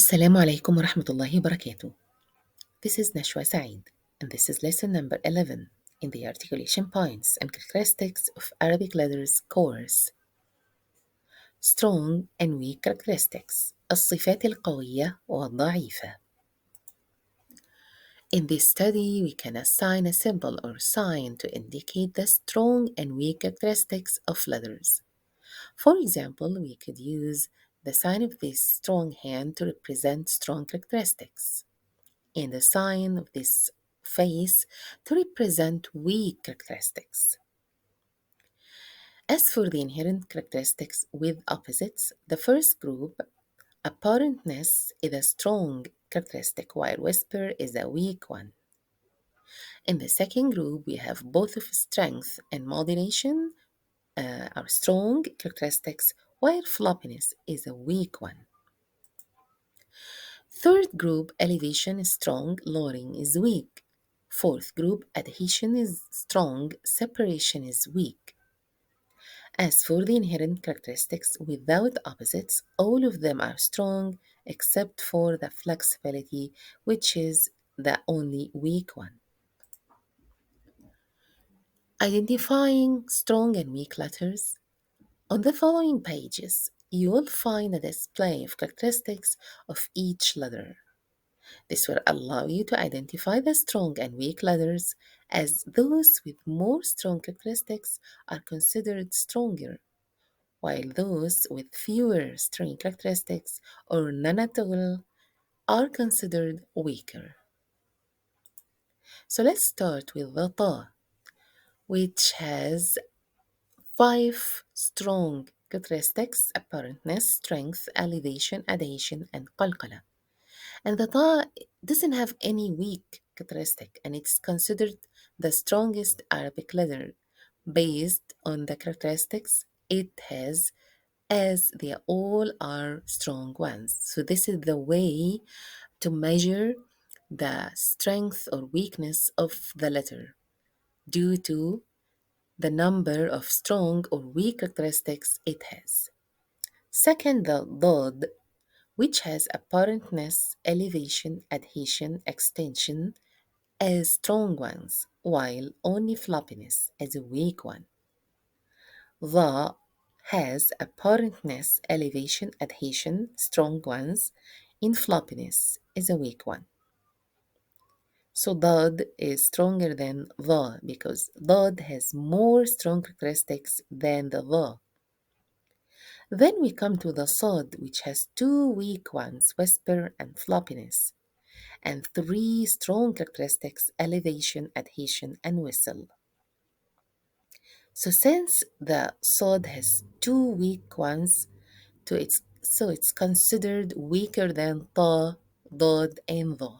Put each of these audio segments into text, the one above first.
Assalamu alaikum wa rahmatullahi wa barakatuh. This is Nashwa Saeed, and this is lesson number 11 in the articulation points and characteristics of Arabic letters course. Strong and weak characteristics. الصفات القوية والضعيفة. In this study, we can assign a symbol or sign to indicate the strong and weak characteristics of letters. For example, we could use the sign of this strong hand to represent strong characteristics, and the sign of this face to represent weak characteristics. As for the inherent characteristics with opposites, the first group, apparentness, is a strong characteristic while whisper is a weak one. In the second group, we have both of strength and modulation are strong characteristics while floppiness is a weak one. Third group, elevation is strong, lowering is weak. Fourth group, adhesion is strong, separation is weak. As for the inherent characteristics without opposites, all of them are strong except for the flexibility, which is the only weak one. Identifying strong and weak letters. On the following pages, you will find a display of characteristics of each letter. This will allow you to identify the strong and weak letters, as those with more strong characteristics are considered stronger, while those with fewer strong characteristics or none at all are considered weaker. So let's start with the ta, which has 5 strong characteristics: apparentness, strength, elevation, adhesion, and qalqala. And the ta doesn't have any weak characteristic, and it's considered the strongest Arabic letter based on the characteristics it has, as they all are strong ones. So this is the way to measure the strength or weakness of the letter due to the number of strong or weak characteristics it has. Second, the dad, which has apparentness, elevation, adhesion, extension as strong ones, while only floppiness as a weak one. The has apparentness, elevation, adhesion, strong ones, in floppiness is a weak one. So dad is stronger than the because dad has more strong characteristics than the. Then we come to the sad, which has 2 weak ones, whisper and floppiness, and 3 strong characteristics, elevation, adhesion, and whistle. So since the sad has 2 weak ones, so it's considered weaker than ta, dad, and the.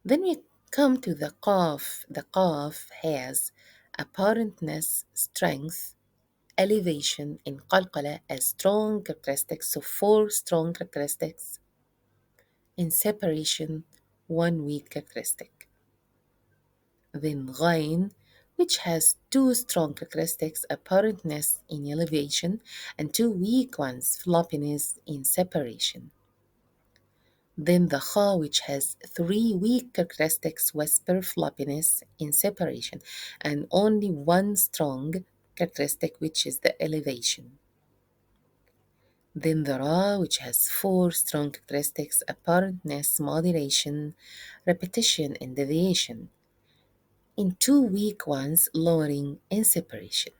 Then we come to the qaf. The qaf has apparentness, strength, elevation, and qalqala as strong characteristics, so 4 strong characteristics. In separation, 1 weak characteristic. Then ghain, which has 2 strong characteristics, apparentness in elevation, and 2 weak ones, floppiness in separation. Then the kha, which has 3 weak characteristics, whisper, floppiness in separation, and only 1 strong characteristic, which is the elevation. Then the ra, which has 4 strong characteristics, apparentness, modulation, repetition, and deviation, in 2 weak ones, lowering and separation.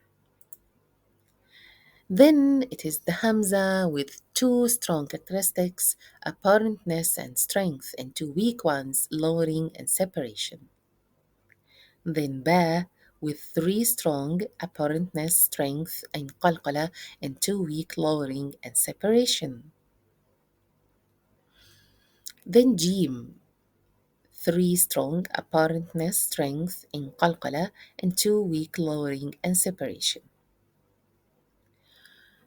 Then it is the hamza with 2 strong characteristics, apparentness and strength, and 2 weak ones, lowering and separation. Then ba with 3 strong, apparentness, strength, and qalqala, and 2 weak, lowering and separation. Then jim, 3 strong, apparentness, strength, and qalqala, and 2 weak, lowering and separation.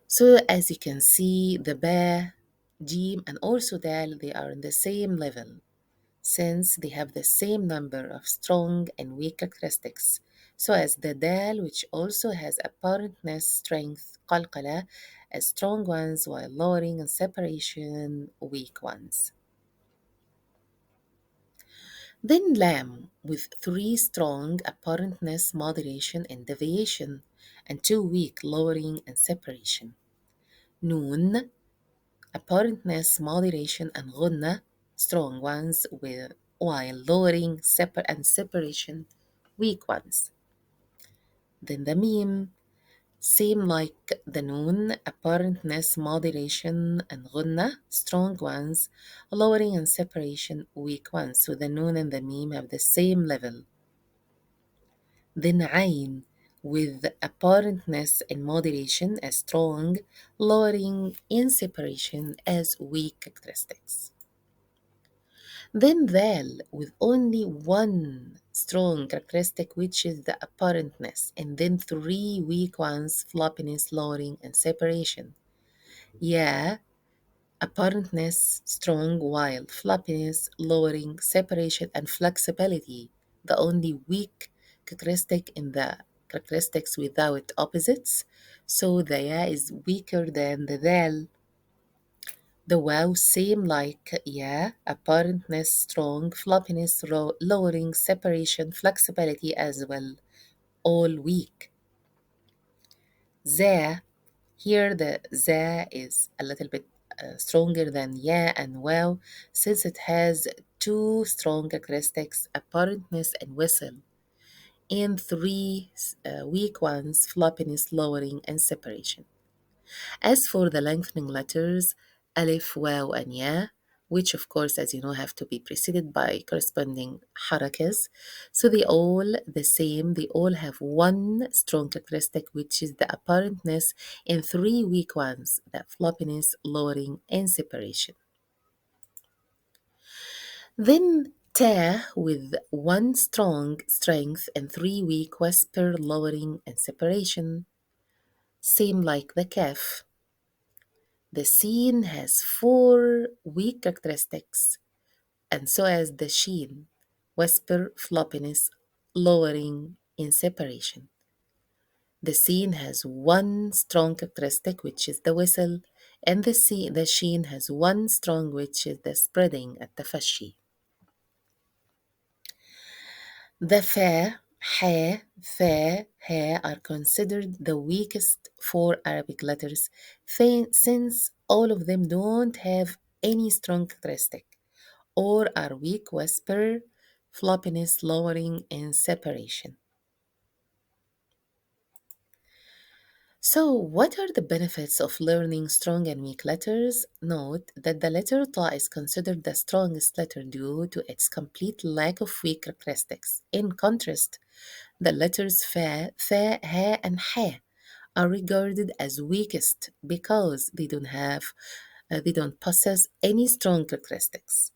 So as you can see, the ba, jim, and also dal, they are in the same level since they have the same number of strong and weak characteristics. So as the dal, which also has apparentness, strength, qalqala, as strong ones while lowering and separation weak ones. Then lamb with three strong apparentness, moderation, and deviation, and two weak lowering and separation. Noon, apparentness, moderation, and ghunna, strong ones with while lowering and separation, weak ones. Then the meme, same like the noon, apparentness, moderation, and ghunna, strong ones, lowering and separation, weak ones. So the noon and the meme have the same level. Then ayn, with apparentness and moderation as strong, lowering and separation as weak characteristics. Then thal, with only one strong characteristic, which is the apparentness, and then three weak ones, floppiness, lowering, and separation. Yeah, apparentness strong, while floppiness, lowering, separation, and flexibility, the only weak characteristic in the characteristics without opposites. So the ya is weaker than the dal. The wow same like yeah, apparentness strong, floppiness lowering, separation, flexibility as well, all weak. Za, here the za is a little bit stronger than yeah and wow, since it has two strong characteristics, apparentness and whistle, and three weak ones, floppiness, lowering, and separation. As for the lengthening letters, alif, waw, and ya, which of course, as you know, have to be preceded by corresponding harakas, so they all the same, they all have one strong characteristic, which is the apparentness, and three weak ones, the floppiness, lowering, and separation. Then ta with one strong strength and three weak whisper, lowering, and separation, same like the kaf. The scene has four weak characteristics, and so has the sheen, whisper, floppiness, lowering, in separation. The scene has one strong characteristic, which is the whistle, and the sheen has one strong, which is the spreading at the fashi. The fa, ha, fa, ha are considered the weakest four Arabic letters since all of them don't have any strong characteristic or are weak whisper, floppiness, lowering, and separation. So, what are the benefits of learning strong and weak letters? Note that the letter Ta is considered the strongest letter due to its complete lack of weak characteristics. In contrast, the letters Fa, Tha, Ha, and Ha are regarded as weakest because they don't possess any strong characteristics.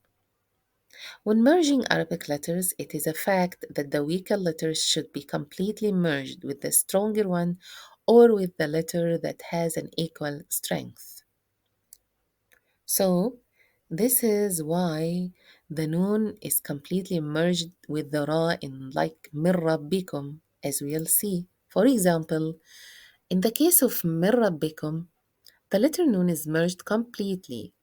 When merging Arabic letters, it is a fact that the weaker letters should be completely merged with the stronger one or with the letter that has an equal strength. So, this is why the noon is completely merged with the ra in like min rabbikum, as we'll see. For example, in the case of min rabbikum, the letter noon is merged completely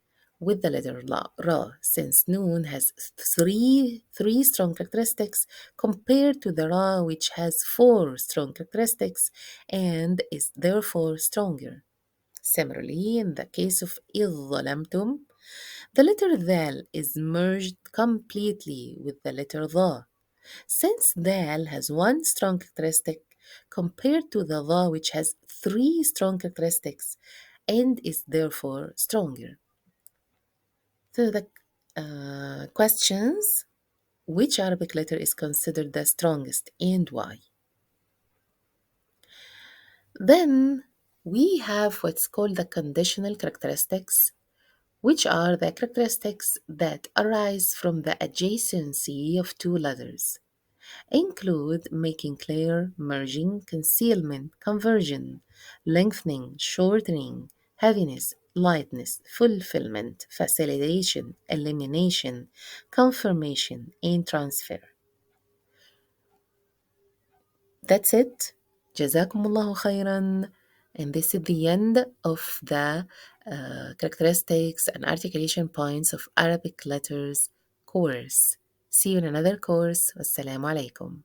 with the letter ra, since noon has three strong characteristics compared to the ra, which has four strong characteristics and is therefore stronger. Similarly, in the case of إذ ظلمتم, the letter dal is merged completely with the letter dha, since dal has one strong characteristic compared to the dha, which has three strong characteristics and is therefore stronger. So the questions: which Arabic letter is considered the strongest and why? Then we have what's called the conditional characteristics, which are the characteristics that arise from the adjacency of two letters, include making clear, merging, concealment, conversion, lengthening, shortening, heaviness, lightness, fulfillment, facilitation, elimination, confirmation, and transfer. That's it. جزاكم الله خيرا And this is the end of the characteristics and articulation points of Arabic letters course. See you in another course. Wassalamu alaikum.